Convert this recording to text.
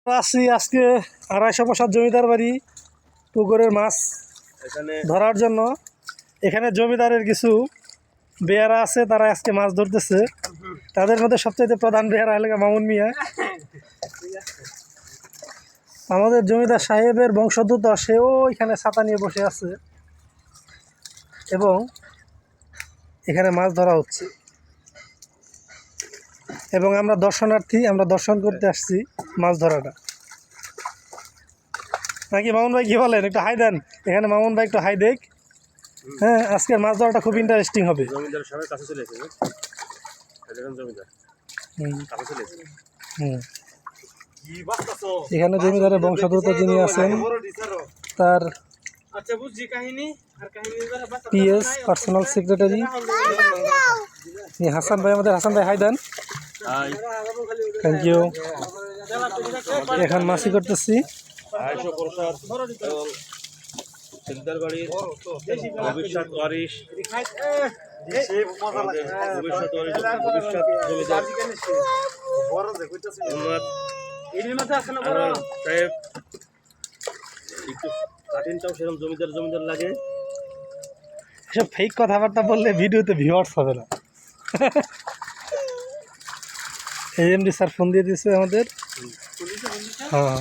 আসছি আজকে 250 বছর জমিদার বাড়ি পুকুরের মাছ ধরার জন্য। এখানে জমিদারের কিছু বেয়ারা আছে, তারা আজকে মাছ ধরতেছে। তাদের মধ্যে সবচেয়ে প্রধান বেয়ারা হলো মামুন মিয়া। আমাদের জমিদার সাহেবের বংশোদ্ভূত, সেও এখানে ছাতা নিয়ে বসে আছে এবং এখানে মাছ ধরা হচ্ছে। এবং আমরা দর্শনার্থী, আমরা দর্শন করতে আসছি মাছ ধরাটা। নাকি মামুন ভাই কি বলেন? একটু হাই দেন এখানে, মামুন ভাই একটু হাই দেখ। হ্যাঁ, আজকের মাছ ধরাটা খুব ইন্টারেস্টিং হবে। জমিদার সবাই কাছে চলে এসেছে। জমিদার কাছে চলে এসেছে। এখানে জমিদারের বংশোদ্ভূত যিনি আছেন, তার পিএস পার্সোনাল সেক্রেটারি হাসান ভাই, আমাদের হাসান ভাই হাই দেন। Thank you. এখন মাছি করতেছি। জমিদার বাড়ির ভবিষ্যৎ ওয়ারিশ, ভবিষ্যৎ জমিদার সাহেব একটু কাঠিনটাও সেরকম জমিদার লাগে। এসব ফেক কথাবার্তা বললে ভিডিওতে ভিউয়ার্স হবে না। এমডি স্যার ফোন দিয়ে দিয়েছে আমাদের। হ্যাঁ।